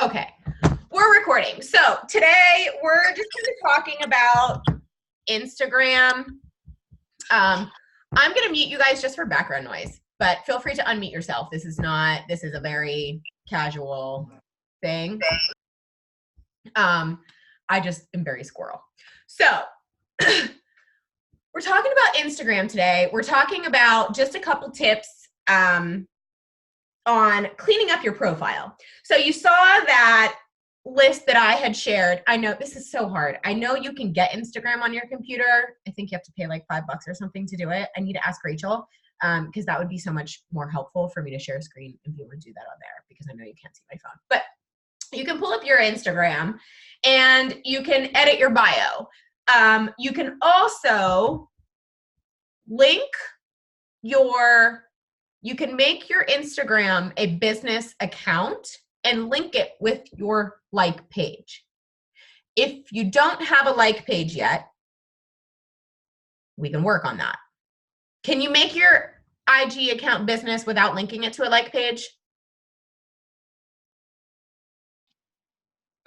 Okay, we're recording. So today we're just going to be talking about Instagram. I'm going to mute you guys just for background noise, but feel free to unmute yourself. This is a very casual thing. I just am very squirrel. So we're talking about Instagram today. We're talking about just a couple tips on cleaning up your profile. So you saw that list that I had shared. I know this is so hard. I know you can get Instagram on your computer. I think you have to pay like $5 or something to do it. I need to ask Rachel because that would be so much more helpful for me to share a screen if you want to do that on there, because I know you can't see my phone. But you can pull up your Instagram and you can edit your bio. You can also you can make your Instagram a business account and link it with your like page. If you don't have a like page yet, we can work on that. Can you make your IG account business without linking it to a like page?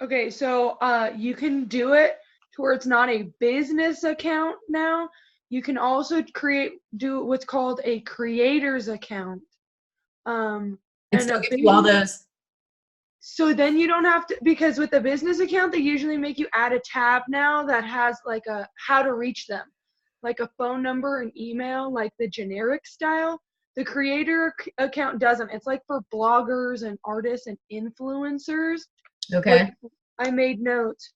Okay, so you can do it to where it's not a business account now. You can also do what's called a creator's account. And still give you all those. So then you don't have to, because with the business account, they usually make you add a tab now that has like a how to reach them, like a phone number and email, like the generic style. The creator account doesn't. It's like for bloggers and artists and influencers. Okay. But I made notes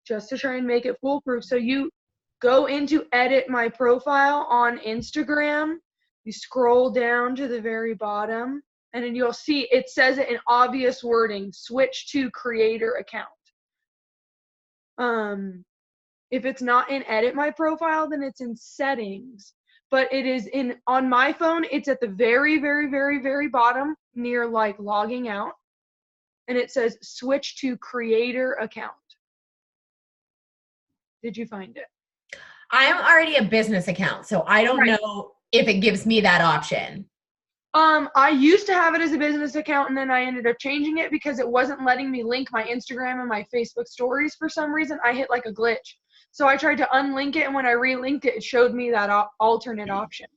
just to try and make it foolproof. So you go into edit my profile on Instagram. You scroll down to the very bottom, and then you'll see it says it in obvious wording, switch to creator account. If it's not in edit my profile, then it's in settings. But it is on my phone, it's at the very, very, very, very bottom near like logging out. And it says switch to creator account. Did you find it? I'm already a business account, so I don't know if it gives me that option. I used to have it as a business account, and then I ended up changing it because it wasn't letting me link my Instagram and my Facebook stories for some reason. I hit like a glitch. So I tried to unlink it, and when I relinked it, it showed me that alternate option.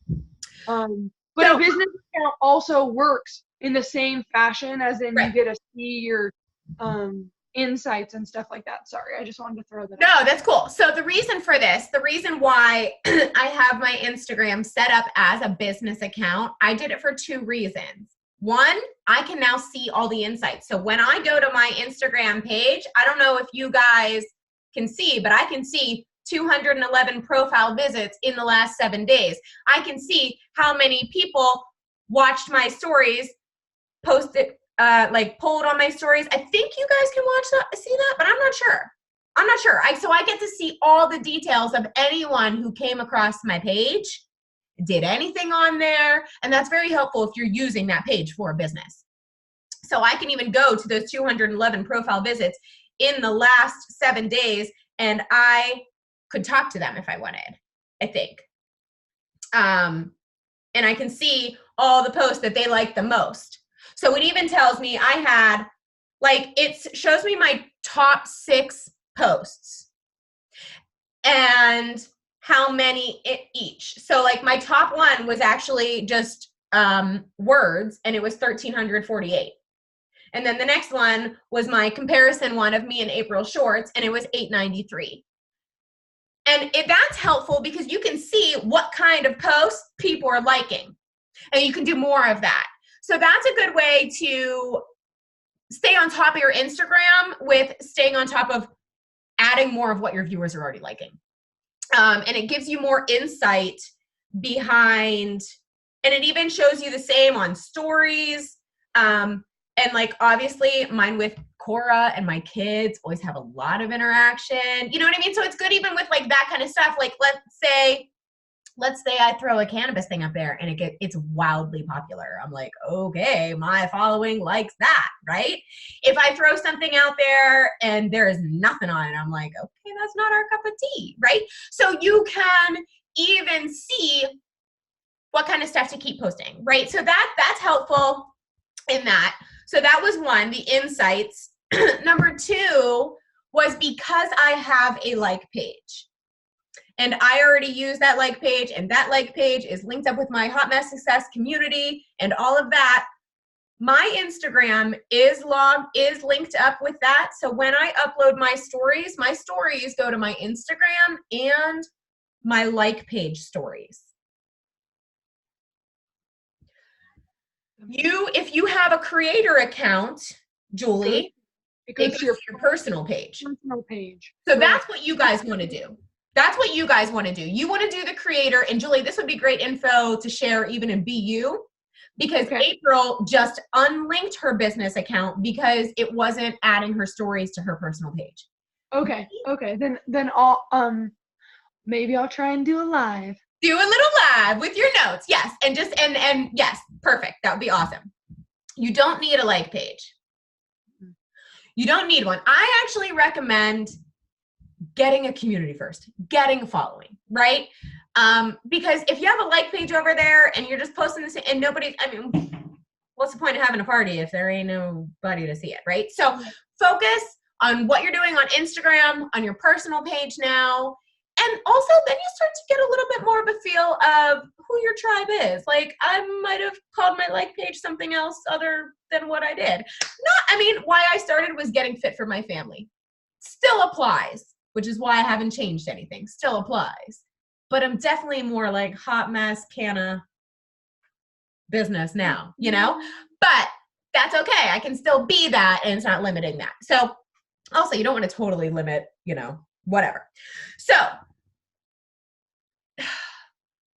But a business account also works in the same fashion, as in you get to see your insights and stuff like that. Sorry, I just wanted to throw that out. No, that's cool. So the reason why I have my Instagram set up as a business account, I did it for two reasons. One, I can now see all the insights. So when I go to my Instagram page, I don't know if you guys can see, but I can see 211 profile visits in the last 7 days. I can see how many people watched my stories, posted, polled on my stories. I think you guys can see that, but I'm not sure. So I get to see all the details of anyone who came across my page, did anything on there, and that's very helpful if you're using that page for a business. So I can even go to those 211 profile visits in the last 7 days, and I could talk to them if I wanted, I think. And I can see all the posts that they like the most. So it even tells me it shows me my top 6 posts and how many each. So like my top one was actually just words, and it was 1,348. And then the next one was my comparison one of me and April shorts, and it was 893. And that's helpful because you can see what kind of posts people are liking, and you can do more of that. So that's a good way to stay on top of your Instagram with staying on top of adding more of what your viewers are already liking. And it gives you more insight behind, and it even shows you the same on stories. And like obviously mine with Cora and my kids always have a lot of interaction. You know what I mean? So it's good even with like that kind of stuff. Like let's say I throw a cannabis thing up there and it's wildly popular. I'm like, okay, my following likes that, right? If I throw something out there and there is nothing on it, I'm like, okay, that's not our cup of tea, right? So you can even see what kind of stuff to keep posting, right? So that's helpful in that. So that was one, the insights. Number two was because I have a like page. And I already use that like page, and that like page is linked up with my Hot Mess Success community and all of that. My Instagram is linked up with that. So when I upload my stories go to my Instagram and my like page stories. If you have a creator account, Julie, it goes to your personal page. Personal page. So that's what you guys want to do. That's what you guys want to do. You want to do the creator, and Julie, this would be great info to share even in BU, because April just unlinked her business account because it wasn't adding her stories to her personal page. Okay. Then I'll maybe I'll try and do a live. Do a little live with your notes. Yes. And yes, perfect. That would be awesome. You don't need a like page. You don't need one. I actually recommend getting a community first, getting a following, right? Because if you have a like page over there and you're just posting this and what's the point of having a party if there ain't nobody to see it, right? So focus on what you're doing on Instagram, on your personal page now. And also then you start to get a little bit more of a feel of who your tribe is. Like, I might have called my like page something else other than what I did. Why I started was getting fit for my family. Still applies, which is why I haven't changed anything. Still applies. But I'm definitely more like hot mess, canna business now, But that's okay. I can still be that, and it's not limiting that. So also, you don't want to totally limit, whatever. So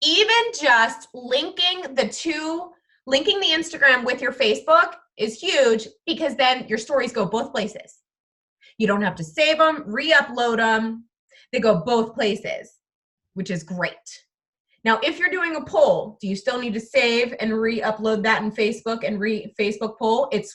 even just linking the Instagram with your Facebook is huge, because then your stories go both places. You don't have to save them, re-upload them. They go both places, which is great. Now, if you're doing a poll, do you still need to save and re-upload that in Facebook and Facebook poll? It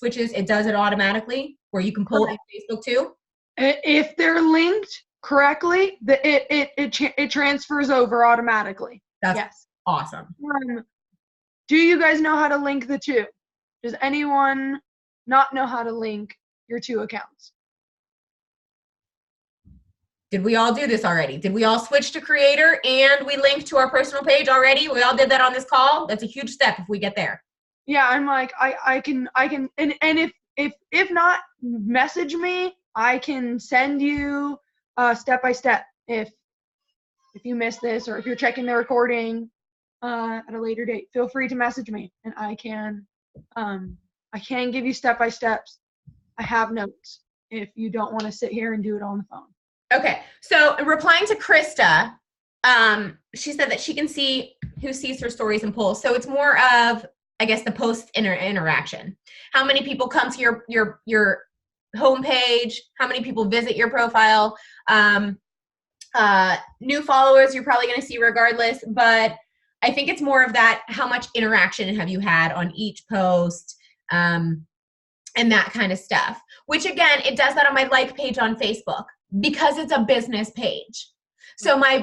does it automatically, where you can poll in Facebook too? If they're linked correctly, it transfers over automatically. That's awesome. Do you guys know how to link the two? Does anyone not know how to link your two accounts? Did we all do this already? Did we all switch to creator and we linked to our personal page already? We all did that on this call. That's a huge step if we get there. Yeah, I'm like, I can, and if not, message me. I can send you step by step if you miss this, or if you're checking the recording at a later date. Feel free to message me, and I can give you step by steps. I have notes if you don't want to sit here and do it on the phone. Okay, so replying to Krista, she said that she can see who sees her stories and polls. So it's more of, I guess, the post interaction. How many people come to your homepage? How many people visit your profile? New followers, you're probably going to see regardless. But I think it's more of that. How much interaction have you had on each post? And that kind of stuff. Which again, it does that on my like page on Facebook, because it's a business page. So my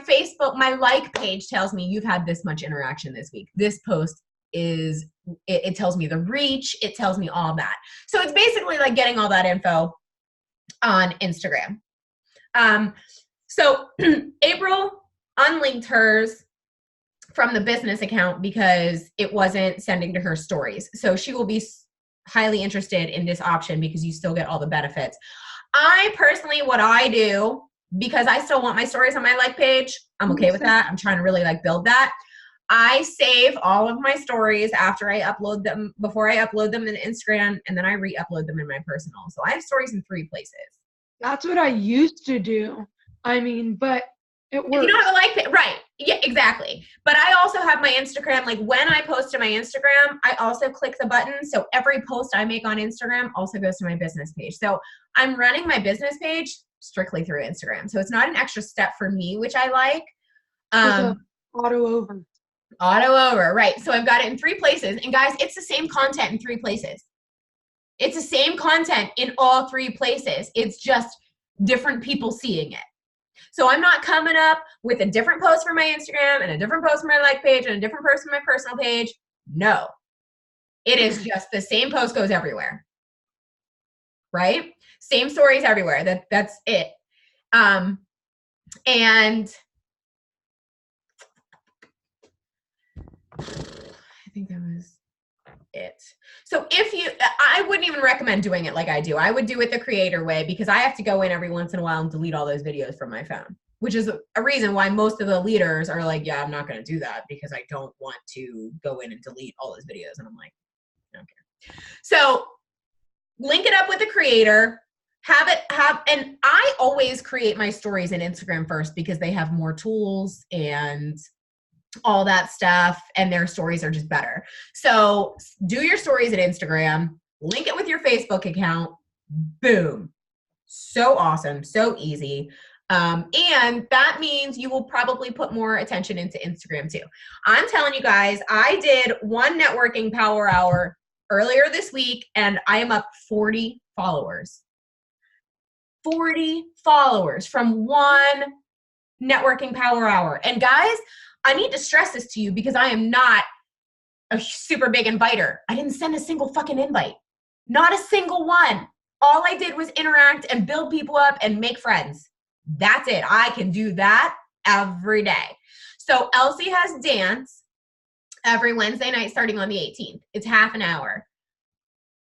Facebook, my like page tells me you've had this much interaction this week. This post it tells me the reach, it tells me all that. So it's basically like getting all that info on Instagram. So April unlinked hers from the business account because it wasn't sending to her stories. So she will be highly interested in this option because you still get all the benefits. I personally, what I do, because I still want my stories on my like page, I'm okay with that. I'm trying to really build that. I save all of my stories after I upload them, before I upload them in Instagram, and then I re-upload them in my personal. So I have stories in 3 places. That's what I used to do. But it works. If you don't have a like page, right. Yeah, exactly. But I also have my Instagram. Like when I post to my Instagram, I also click the button. So every post I make on Instagram also goes to my business page. So I'm running my business page strictly through Instagram. So it's not an extra step for me, which I like. Auto over, right. So I've got it in 3 places. And guys, it's the same content in 3 places. It's the same content in all 3 places. It's just different people seeing it. So I'm not coming up with a different post for my Instagram and a different post for my like page and a different post for my personal page. No. It is just the same post goes everywhere, right? Same stories everywhere. That's it. And I think that was it. So I wouldn't even recommend doing it like I do. I would do it the creator way because I have to go in every once in a while and delete all those videos from my phone, which is a reason why most of the leaders are like, yeah, I'm not going to do that because I don't want to go in and delete all those videos. And I'm like, okay. So link it up with the creator, and I always create my stories in Instagram first because they have more tools and all that stuff, and their stories are just better. So do your stories at Instagram, link it with your Facebook account, boom. So awesome, so easy. And that means you will probably put more attention into Instagram too. I'm telling you guys, I did one networking power hour earlier this week, and I am up 40 followers. 40 followers from one networking power hour. And guys, I need to stress this to you because I am not a super big inviter. I didn't send a single fucking invite. Not a single one. All I did was interact and build people up and make friends. That's it. I can do that every day. So Elsie has dance every Wednesday night starting on the 18th. It's half an hour.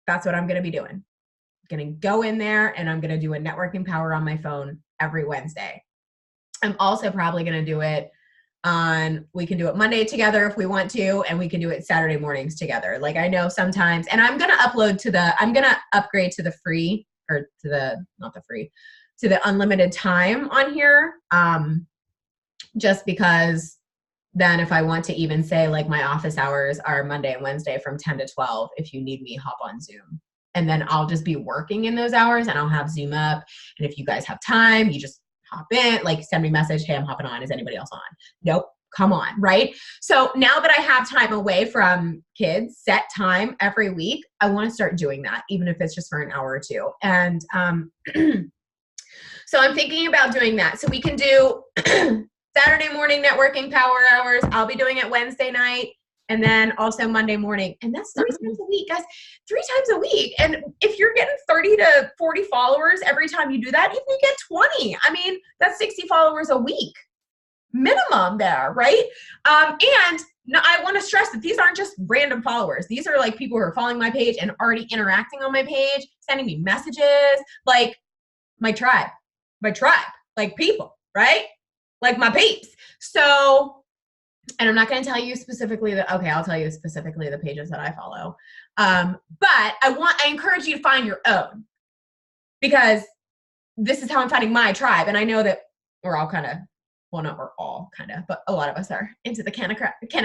That's what I'm going to be doing. I'm going to go in there and I'm going to do a networking power on my phone every Wednesday. I'm also probably going to do it we can do it Monday together if we want to, and we can do it Saturday mornings together. Like I know sometimes, and I'm going to I'm going to upgrade to the free, or not the free, to the unlimited time on here. Just because then if I want to even say like my office hours are Monday and Wednesday from 10 to 12, if you need me, hop on Zoom. And then I'll just be working in those hours and I'll have Zoom up. And if you guys have time, you just hop in, like send me a message, hey, I'm hopping on. Is anybody else on? Nope. Come on, right? So now that I have time away from kids, set time every week, I want to start doing that, even if it's just for an hour or two. And so I'm thinking about doing that. So we can do Saturday morning networking power hours. I'll be doing it Wednesday night. And then also Monday morning. And that's 3 times a week, guys. 3 times a week. And if you're getting 30 to 40 followers every time you do that, even you get 20. I mean, that's 60 followers a week. Minimum there, right? And no, I want to stress that these aren't just random followers. These are like people who are following my page and already interacting on my page, sending me messages, like my tribe, like people, right? Like my peeps. So, and I'm not going to tell you specifically I'll tell you specifically the pages that I follow. But I encourage you to find your own, because this is how I'm finding my tribe. And I know that we're all kind of, well, not we're all kind of, but a lot of us are into the Canna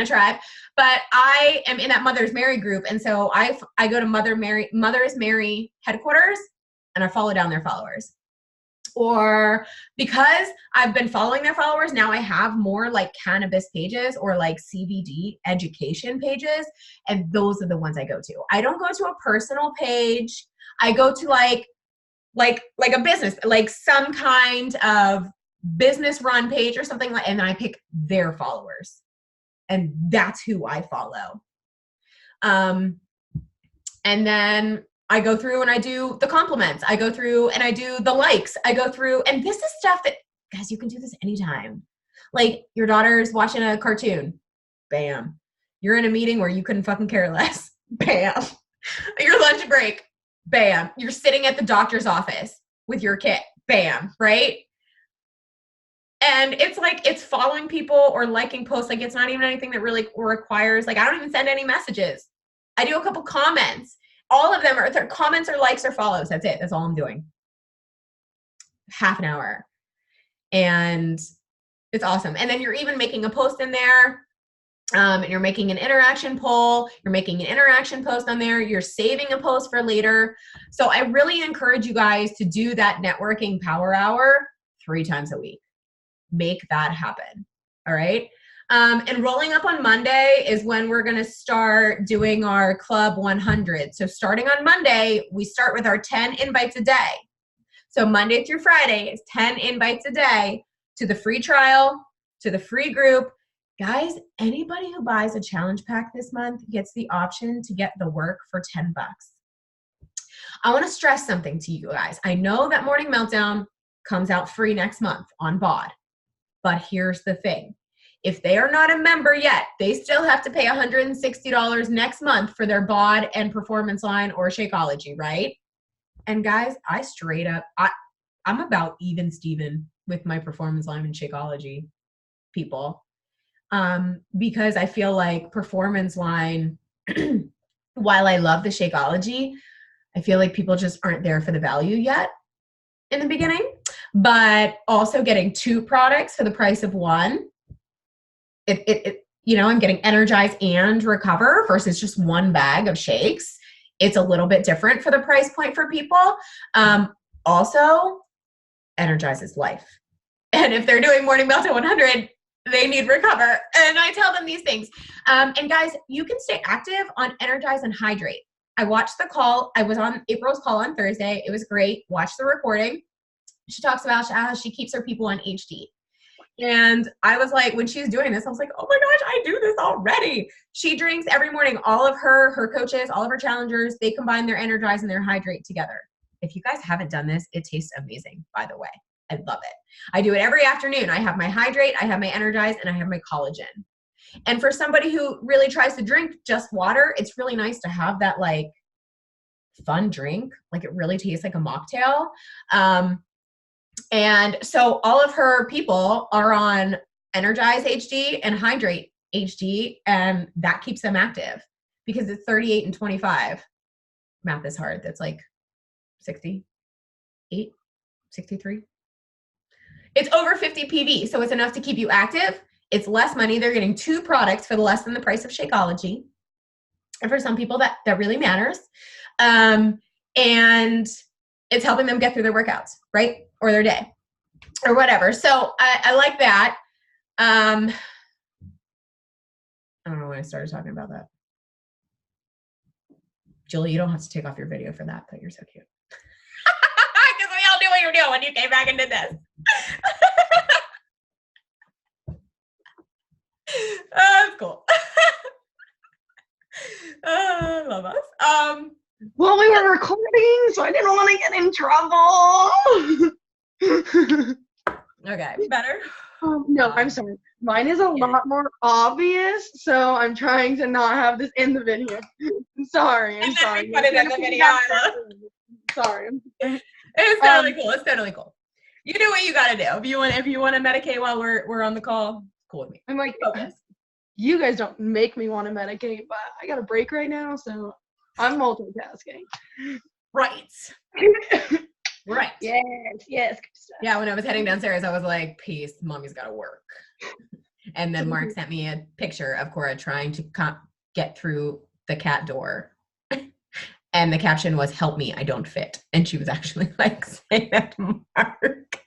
tribe. But I am in that Mother's Mary group. And so I go to Mother's Mary headquarters and I follow down their followers. Or because I've been following their followers, now I have more like cannabis pages or like CBD education pages. And those are the ones I go to. I don't go to a personal page. I go to like a business, like some kind of business run page or something like, and then I pick their followers. And that's who I follow. And then I go through and I do the compliments. I go through and I do the likes. I go through, and this is stuff that, guys, you can do this anytime. Like your daughter's watching a cartoon. Bam. You're in a meeting where you couldn't fucking care less. Bam. Your lunch break. Bam. You're sitting at the doctor's office with your kid. Bam. Right? And it's like, it's following people or liking posts. Like it's not even anything that really requires, like I don't even send any messages. I do a couple comments. All of them are comments or likes or follows. That's it. That's all I'm doing. Half an hour. And it's awesome. And then you're even making a post in there. And you're making an interaction poll. You're making an interaction post on there. You're saving a post for later. So I really encourage you guys to do that networking power hour 3 times a week. Make that happen. All right. And rolling up on Monday is when we're going to start doing our Club 100. So starting on Monday, we start with our 10 invites a day. So Monday through Friday is 10 invites a day to the free trial, to the free group, Guys, anybody who buys a challenge pack this month gets the option to get the work for $10. I want to stress something to you guys. I know that Morning Meltdown comes out free next month on BOD, but here's the thing. If they are not a member yet, they still have to pay $160 next month for their BOD and Performance Line or Shakeology, right? And guys, I straight up, I'm about even Steven with my Performance Line and Shakeology people. Because I feel like Performance Line, while I love the Shakeology, I feel like people just aren't there for the value yet in the beginning. But also getting 2 products for the price of 1, I'm getting Energize and Recover versus just 1 bag of shakes. It's a little bit different for the price point for people. Also, Energize is life. And if they're doing Morning Meltdown 100, they need Recover. And I tell them these things. And guys, you can stay active on Energize and Hydrate. I watched the call. I was on April's call on Thursday. It was great. Watch the recording. She talks about how she keeps her people on HD. And I was like, when she's doing this, I was like, oh my gosh, I do this already. She drinks every morning. All of her coaches, all of her challengers, they combine their Energize and their Hydrate together. If you guys haven't done this, it tastes amazing, by the way. I love it. I do it every afternoon. I have my Hydrate, I have my Energize, and I have my collagen. And for somebody who really tries to drink just water, it's really nice to have that like fun drink. Like it really tastes like a mocktail. And so all of her people are on Energize HD and Hydrate HD, and that keeps them active because it's 38 and 25. Math is hard. That's like 68, 63. It's over 50 PV, so it's enough to keep you active. It's less money. They're getting 2 products for the less than the price of Shakeology. And for some people, that really matters. And it's helping them get through their workouts, right? Or their day or whatever. So I like that. I don't know when I started talking about that. Julie, you don't have to take off your video for that, but you're so cute. Because we all knew what you were doing when you came back and did this. That's cool. I love us. Well, we were recording, so I didn't want to get in trouble. Okay, better? No, I'm sorry. Mine is a lot more obvious, so I'm trying to not have this in the video. I'm sorry. Put it in the video. Sorry. It's totally cool. It's totally cool. You do what you gotta do. If you want to medicate while we're on the call, cool with me. I'm like, you guys don't make me want to medicate, but I got a break right now, so I'm multitasking. Right. Right. Yes. Yeah, when I was heading downstairs, I was like, peace, mommy's got to work. And then Mark sent me a picture of Cora trying to get through the cat door. And the caption was, help me, I don't fit. And she was actually like saying that to Mark.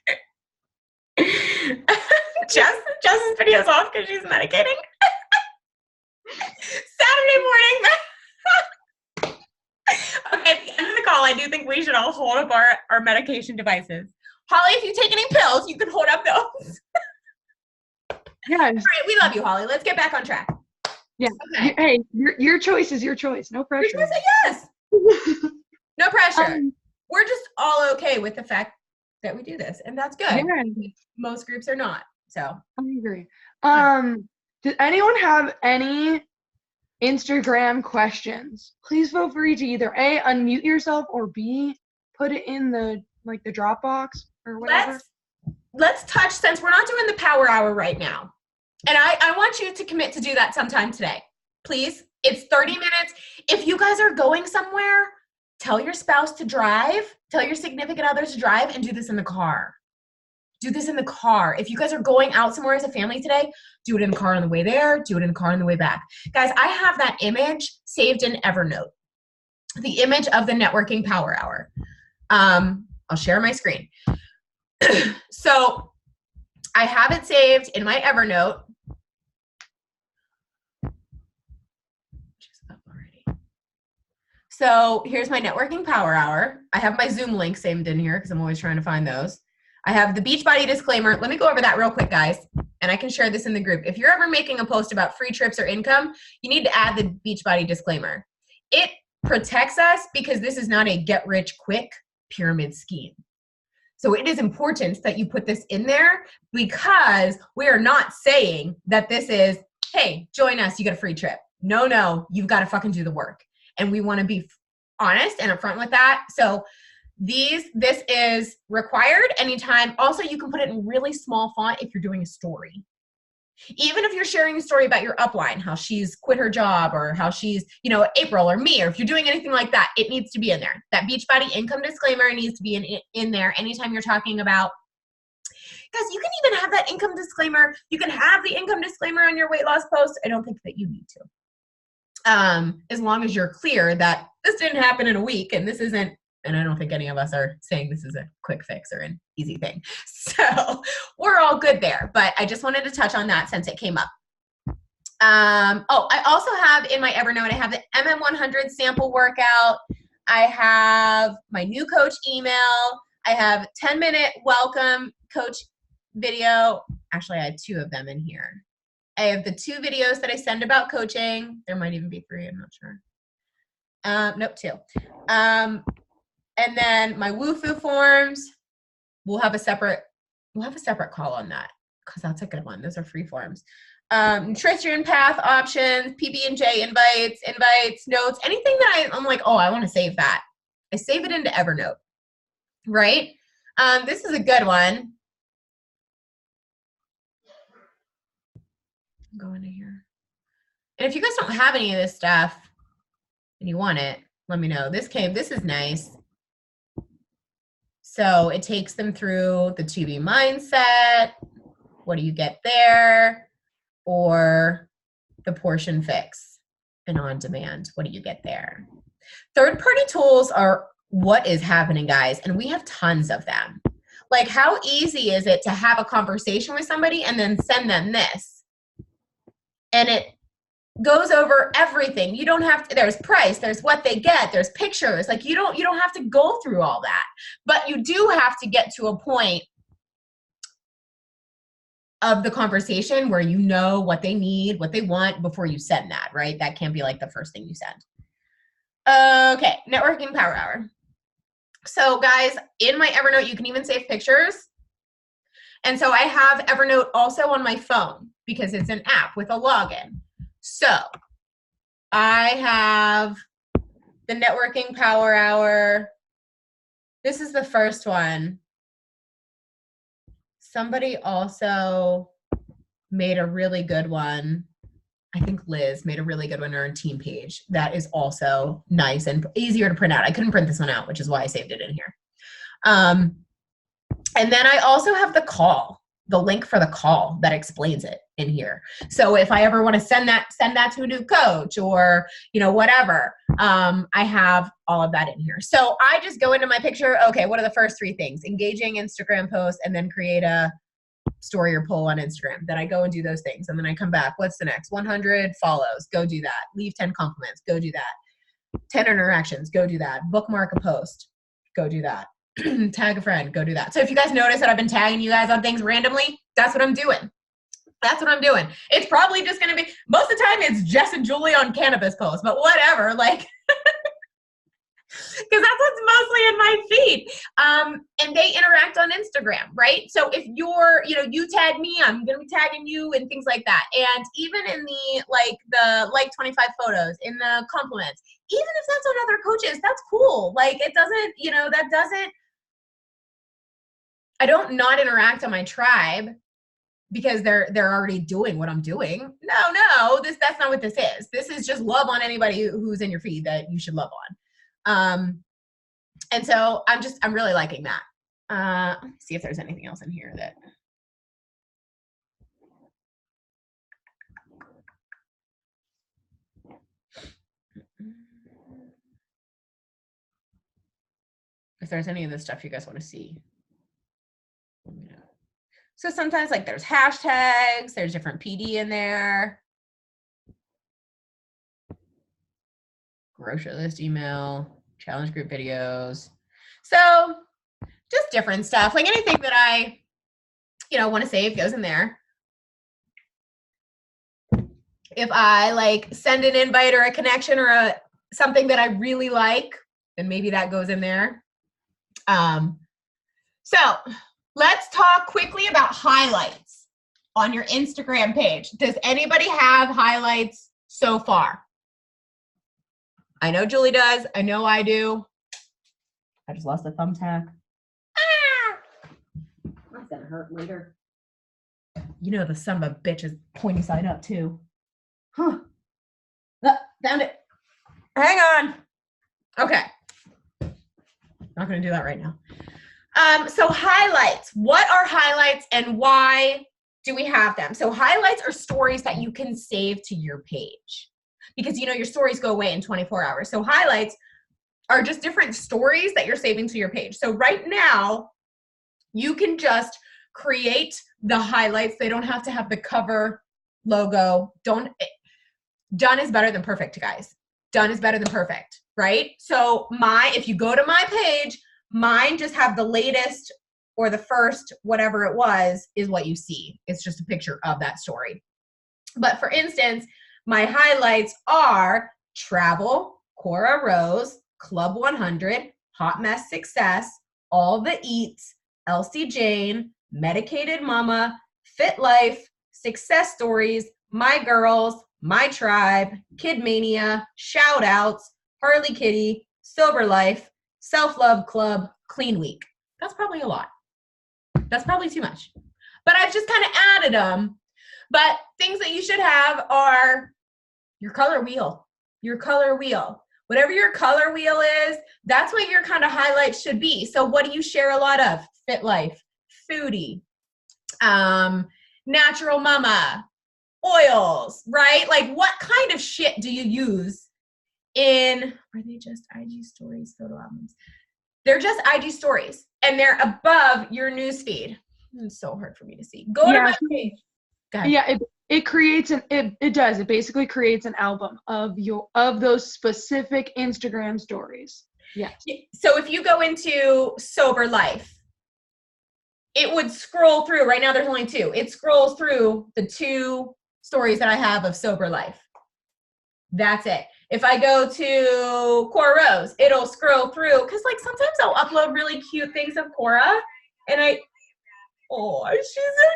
Jess's video's off because she's medicating. Saturday morning. Okay, at the end of the call, I do think we should all hold up our medication devices. Holly, if you take any pills, you can hold up those. Yes. All right, we love you, Holly. Let's get back on track. Yeah. Okay. Hey, your choice is your choice. No pressure. Your choice, yes. No pressure. We're just all okay with the fact that we do this, and that's good. Yeah. Most groups are not. So I agree. Does anyone have any Instagram questions? Please feel free to either A, unmute yourself, or B, put it in the Dropbox or whatever. Let's touch, since we're not doing the power hour right now, and I want you to commit to do that sometime today. Please. It's 30 minutes. If you guys are going somewhere, tell your spouse to drive, tell your significant others to drive, and do this in the car. Do this in the car. If you guys are going out somewhere as a family today, do it in the car on the way there, do it in the car on the way back. Guys, I have that image saved in Evernote, the image of the networking power hour. I'll share my screen. So I have it saved in my Evernote. So here's my networking power hour. I have my Zoom link saved in here because I'm always trying to find those. I have the Beachbody disclaimer. Let me go over that real quick, guys, and I can share this in the group. If you're ever making a post about free trips or income, you need to add the Beachbody disclaimer. It protects us because this is not a get-rich-quick pyramid scheme. So it is important that you put this in there because we are not saying that this is, hey, join us, you get a free trip. No, you've got to fucking do the work. And we want to be honest and upfront with that. So this is required anytime. Also, you can put it in really small font if you're doing a story. Even if you're sharing a story about your upline, how she's quit her job or how she's, April or me, or if you're doing anything like that, it needs to be in there. That Beachbody income disclaimer needs to be in there anytime you're talking about. Guys, you can even have that income disclaimer. You can have the income disclaimer on your weight loss post. I don't think that you need to. As long as you're clear that this didn't happen in a week and this isn't, and I don't think any of us are saying this is a quick fix or an easy thing. So we're all good there, but I just wanted to touch on that since it came up. I also have in my Evernote, I have the MM100 sample workout. I have my new coach email. I have 10-minute welcome coach video. Actually, I have 2 of them in here. I have the 2 videos that I send about coaching. There might even be 3, I'm not sure. Nope, 2. And then my Wufoo forms, we'll have a separate call on that because that's a good one. Those are free forms. Nutrition path options, PB&J invites, notes, anything that I'm like, oh, I want to save that. I save it into Evernote, right? This is a good one. Go into here. And if you guys don't have any of this stuff and you want it, let me know. This is nice. So it takes them through the 2B mindset. What do you get there? Or the portion fix and on demand. What do you get there? Third-party tools are what is happening, guys, and we have tons of them. Like, how easy is it to have a conversation with somebody and then send them this? And it goes over everything. You don't have to, there's price, there's what they get, there's pictures. Like you don't have to go through all that. But you do have to get to a point of the conversation where you know what they need, what they want before you send that, right? That can't be like the first thing you send. Okay, networking power hour. So guys, in my Evernote, you can even save pictures. And so I have Evernote also on my phone because it's an app with a login. So I have the networking power hour. This is the first one. Somebody also made a really good one. I think Liz made a really good one on our team page that is also nice and easier to print out. I couldn't print this one out, which is why I saved it in here. And then I also have the link for the call that explains it in here. So if I ever want to send that to a new coach or, whatever, I have all of that in here. So I just go into my picture. Okay, what are the first 3 things? Engaging Instagram post and then create a story or poll on Instagram. Then I go and do those things. And then I come back. What's the next? 100 follows. Go do that. Leave 10 compliments. Go do that. 10 interactions. Go do that. Bookmark a post. Go do that. Tag a friend. Go do that. So if you guys notice that I've been tagging you guys on things randomly, that's what I'm doing. That's what I'm doing. It's probably just going to be, most of the time it's Jess and Julie on cannabis posts, but whatever, like, because that's what's mostly in my feed. And they interact on Instagram, right? So if you're, you tag me, I'm going to be tagging you and things like that. And even in the 25 photos, in the compliments, even if that's on other coaches, that's cool. Like it doesn't, I don't not interact on my tribe because they're already doing what I'm doing. No, that's not what this is. This is just love on anybody who's in your feed that you should love on. And so I'm really liking that. Let me see if there's anything else in here that. If there's any of this stuff you guys want to see. So sometimes like there's hashtags, there's different PD in there. Grocery list email, challenge group videos. So just different stuff. Like anything that I, want to save goes in there. If I like send an invite or a connection or something that I really like, then maybe that goes in there. So let's talk quickly about highlights on your Instagram page. Does anybody have highlights so far? I know Julie does. I know I do. I just lost a thumbtack. That's gonna hurt later. The son of a bitch is pointy side up too. Huh. Found it. Hang on. Okay. Not gonna do that right now. So highlights. What are highlights and why do we have them? So highlights are stories that you can save to your page because your stories go away in 24 hours. So highlights are just different stories that you're saving to your page. So right now, you can just create the highlights. They don't have to have the cover logo. Done is better than perfect, guys. Done is better than perfect, right? So if you go to my page, mine just have the latest or the first, whatever it was, is what you see. It's just a picture of that story. But for instance, my highlights are travel, Cora Rose, Club 100, Hot Mess Success, All the Eats, Elsie Jane, Medicated Mama, Fit Life, Success Stories, My Girls, My Tribe, Kid Mania, Shout Outs, Harley Kitty, Sober Life, Self-Love Club, Clean Week. That's probably a lot. That's probably too much. But I've just kind of added them. But things that you should have are your color wheel. Your color wheel. Whatever your color wheel is, that's what your kind of highlights should be. So what do you share a lot of? Fit Life, Foodie, Natural Mama, oils, right? Like what kind of shit do you use are they just IG stories, photo albums? They're just IG stories and they're above your newsfeed. It's so hard for me to see. Go to my page. Go ahead. Yeah, it creates it basically creates an album of those specific Instagram stories. Yes. So if you go into Sober Life, it would scroll through. Right now there's only 2. It scrolls through the 2 stories that I have of Sober Life. That's it. If I go to Cora Rose, it'll scroll through because like sometimes I'll upload really cute things of Cora and she's so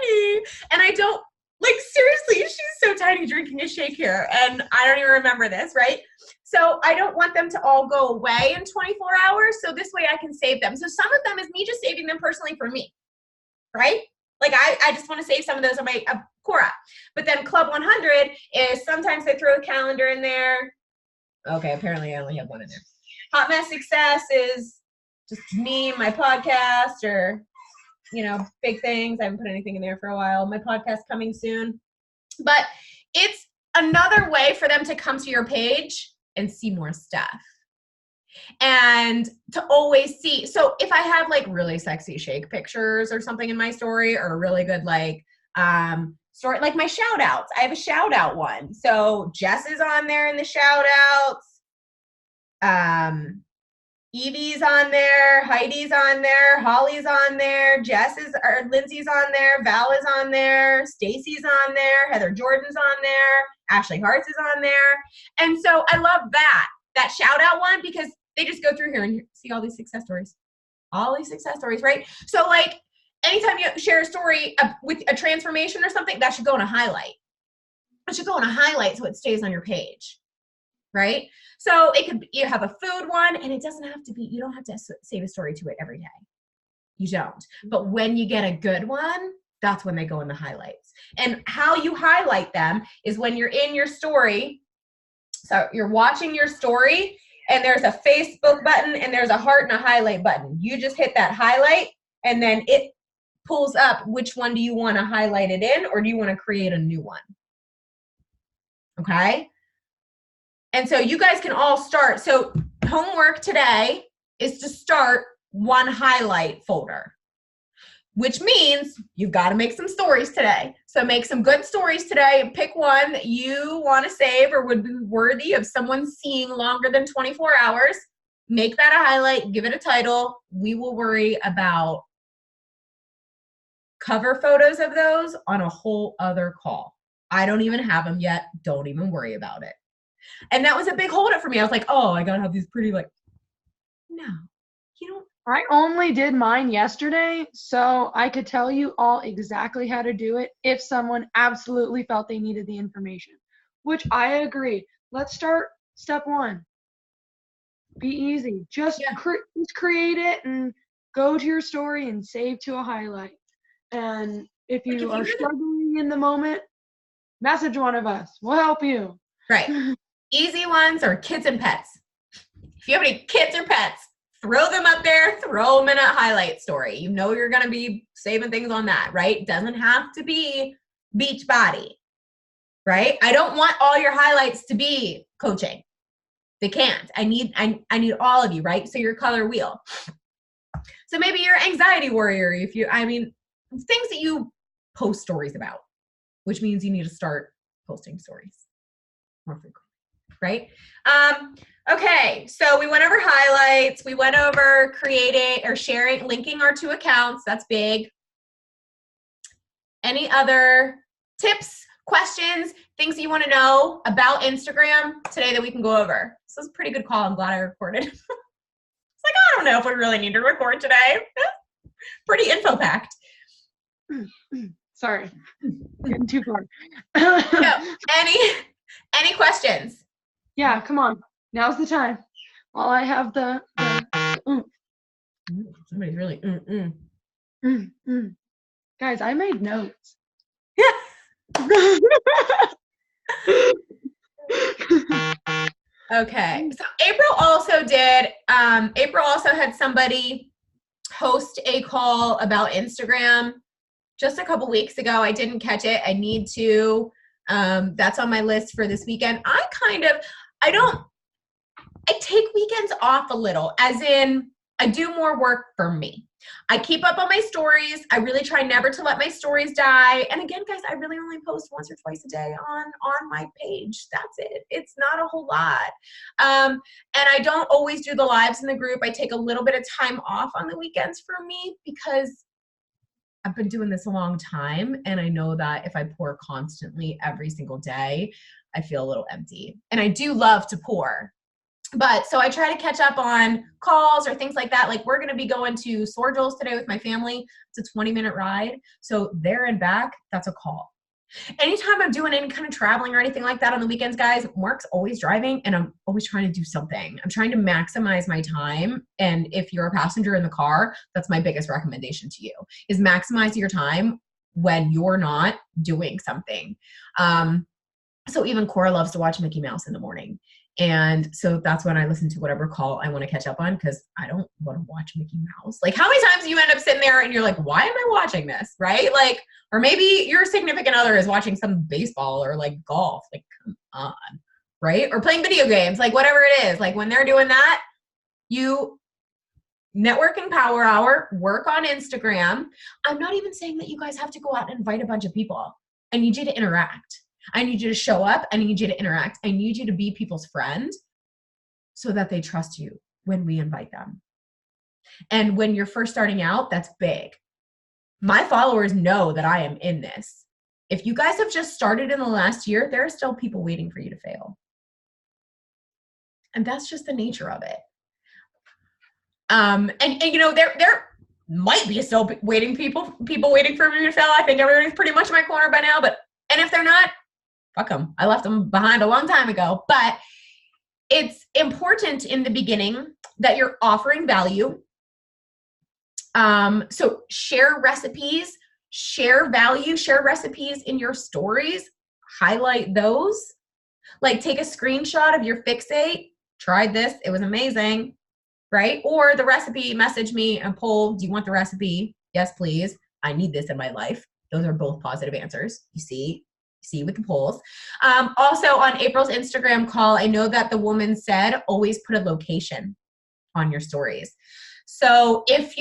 tiny. And I don't, like seriously, she's so tiny drinking a shake here and I don't even remember this, right? So I don't want them to all go away in 24 hours. So this way I can save them. So some of them is me just saving them personally for me, right? Like I just want to save some of those on my Cora. But then Club 100 is sometimes they throw a calendar in there. Okay, apparently I only have one in there. Hot Mess Success is just me, my podcast, or, big things. I haven't put anything in there for a while. My podcast coming soon. But it's another way for them to come to your page and see more stuff. And to always see, so if I have like really sexy shake pictures or something in my story or a really good story, like my shout outs, I have a shout out one. So Jess is on there in the shout outs. Evie's on there, Heidi's on there, Holly's on there, Lindsay's on there, Val is on there, Stacy's on there, Heather Jordan's on there, Ashley Hart's is on there. And so I love that shout out one because they just go through here and see all these success stories. All these success stories, right? So like anytime you share a story with a transformation or something, that should go in a highlight. It should go in a highlight so it stays on your page, right? So you have a food one and it doesn't have to be, you don't have to save a story to it every day. You don't. But when you get a good one, that's when they go in the highlights. And how you highlight them is when you're in your story. So you're watching your story and there's a Facebook button and there's a heart and a highlight button. You just hit that highlight and then it pulls up which one do you want to highlight it in or do you want to create a new one? Okay? And so you guys can all start. So homework today is to start one highlight folder, which means you've got to make some stories today. So make some good stories today and pick one that you want to save or would be worthy of someone seeing longer than 24 hours. make that a highlight, give it a title. We will worry about cover photos of those on a whole other call. I don't even have them yet. Don't even worry about it. And that was a big holdup for me. I was like, oh, I gotta have these pretty, like, no, you don't. I only did mine yesterday, so I could tell you all exactly how to do it if someone absolutely felt they needed the information, which I agree. Let's start step 1. Be easy. Just create it and go to your story and save to a highlight. And if you are struggling in the moment, message one of us. We'll help you. Right. Easy ones are kids and pets. If you have any kids or pets, throw them up there, throw them in a highlight story. You know you're going to be saving things on that, right? Doesn't have to be beach body, right? I don't want all your highlights to be coaching. They can't. I need all of you, right? So your color wheel. So maybe you're anxiety warrior. Things that you post stories about, which means you need to start posting stories more frequently, right? Okay, so we went over highlights. We went over creating or sharing, linking our 2 accounts. That's big. Any other tips, questions, things that you want to know about Instagram today that we can go over? This was a pretty good call. I'm glad I recorded. It's like, I don't know if we really need to record today. Pretty info-packed. Sorry, getting too far. So, any questions? Yeah, come on. Now's the time. While I have the Somebody's really Guys, I made notes. Okay, so April also had somebody host a call about Instagram just a couple weeks ago. I didn't catch it. I need to. That's on my list for this weekend. I take weekends off a little, as in I do more work for me. I keep up on my stories. I really try never to let my stories die. And again, guys, I really only post once or twice a day on my page. That's it. It's not a whole lot. And I don't always do the lives in the group. I take a little bit of time off on the weekends for me because I've been doing this a long time. And I know that if I pour constantly every single day, I feel a little empty. And I do love to pour. But so I try to catch up on calls or things like that. Like we're going to be going to Sorgel's today with my family. It's a 20-minute ride. So there and back, that's a call. Anytime I'm doing any kind of traveling or anything like that on the weekends, guys, Mark's always driving and I'm always trying to do something. I'm trying to maximize my time. And if you're a passenger in the car, that's my biggest recommendation to you is maximize your time when you're not doing something. So even Cora loves to watch Mickey Mouse in the morning. And so that's when I listen to whatever call I want to catch up on because I don't want to watch Mickey Mouse. Like how many times do you end up sitting there and you're like, why am I watching this? Right? Like, or maybe your significant other is watching some baseball or like golf. Like, come on. Right? Or playing video games, like whatever it is. Like when they're doing that, you networking power hour, work on Instagram. I'm not even saying that you guys have to go out and invite a bunch of people. I need you to interact. I need you to show up. I need you to interact. I need you to be people's friend so that they trust you when we invite them. And when you're first starting out, that's big. My followers know that I am in this. If you guys have just started in the last year, there are still people waiting for you to fail. And that's just the nature of it. And you know, there might be still waiting people waiting for me to fail. I think everybody's pretty much in my corner by now, and if they're not, fuck them. I left them behind a long time ago. But it's important in the beginning that you're offering value. So share recipes, share value, share recipes in your stories, highlight those. Like take a screenshot of your fixate. Tried this. It was amazing. Right? Or the recipe, message me and poll, do you want the recipe? Yes, please. I need this in my life. Those are both positive answers. You see with the polls. Also on April's Instagram call, I know that the woman said, always put a location on your stories. So if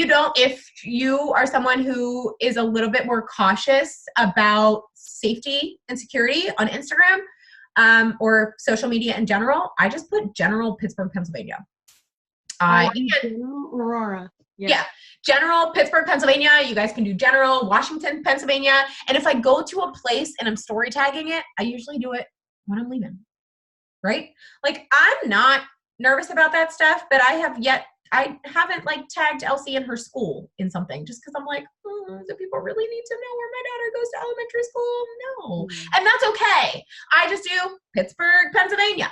you are someone who is a little bit more cautious about safety and security on Instagram or social media in general, I just put general Pittsburgh, Pennsylvania. And General Aurora. yeah, General, Pittsburgh, Pennsylvania. You guys can do General, Washington, Pennsylvania. And if I go to a place and I'm story tagging it, I usually do it when I'm leaving, right? Like, I'm not nervous about that stuff, but I haven't like tagged Elsie in her school in something just because I'm like, do people really need to know where my daughter goes to elementary school? No. And that's okay. I just do Pittsburgh, Pennsylvania.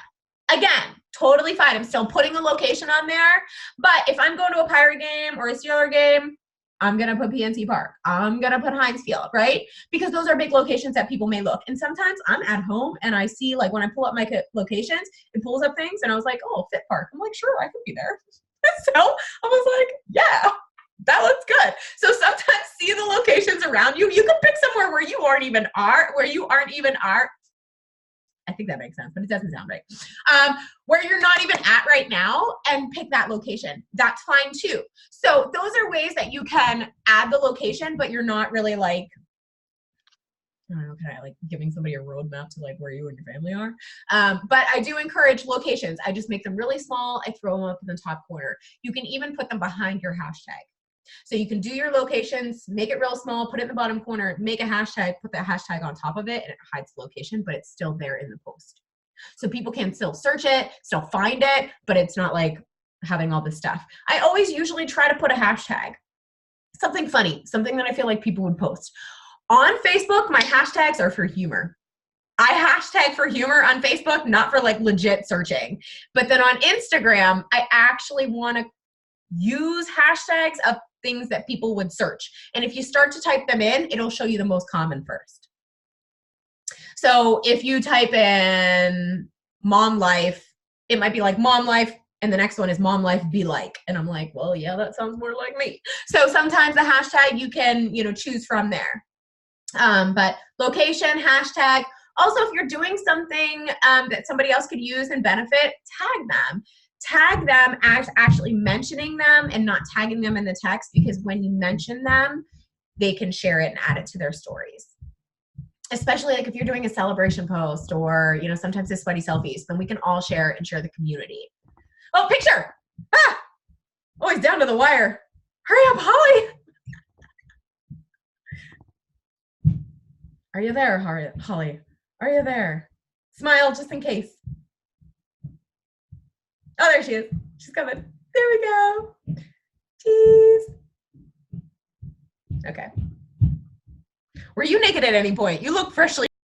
Again, totally fine. I'm still putting a location on there. But if I'm going to a Pirate game or a Steeler game, I'm going to put PNC Park. I'm going to put Heinz Field, right? Because those are big locations that people may look. And sometimes I'm at home and I see, like, when I pull up my locations, it pulls up things and I was like, oh, Fit Park. I'm like, sure, I could be there. So I was like, yeah, that looks good. So sometimes see the locations around you. You can pick somewhere where you aren't even are. I think that makes sense, but it doesn't sound right. Where you're not even at right now and pick that location. That's fine too. So those are ways that you can add the location, but you're not really like, I don't know, kind of like giving somebody a roadmap to like where you and your family are. But I do encourage locations. I just make them really small. I throw them up in the top corner. You can even put them behind your hashtag. So you can do your locations, make it real small, put it in the bottom corner, make a hashtag, put that hashtag on top of it, and it hides the location, but it's still there in the post. So people can still search it, still find it, but it's not like having all this stuff. I always usually try to put a hashtag, something funny, something that I feel like people would post. On Facebook, my hashtags are for humor. I hashtag for humor on Facebook, not for like legit searching. But then on Instagram, I actually want to use hashtags of things that people would search. And if you start to type them in, it'll show you the most common first. So if you type in mom life, it might be like mom life, and the next one is mom life be like. And I'm like, well, yeah, that sounds more like me. So sometimes the hashtag you can, choose from there. But location, hashtag. Also, if you're doing something that somebody else could use and benefit, tag them. Tag them as actually mentioning them and not tagging them in the text, because when you mention them, they can share it and add it to their stories. Especially like if you're doing a celebration post or, sometimes it's sweaty selfies, then we can all share and share the community. Oh, picture! Ah! Oh, he's down to the wire. Hurry up, Holly! Are you there, Holly? Are you there? Smile just in case. Oh, there she is. She's coming. There we go. Cheese. Okay. Were you naked at any point? You look freshly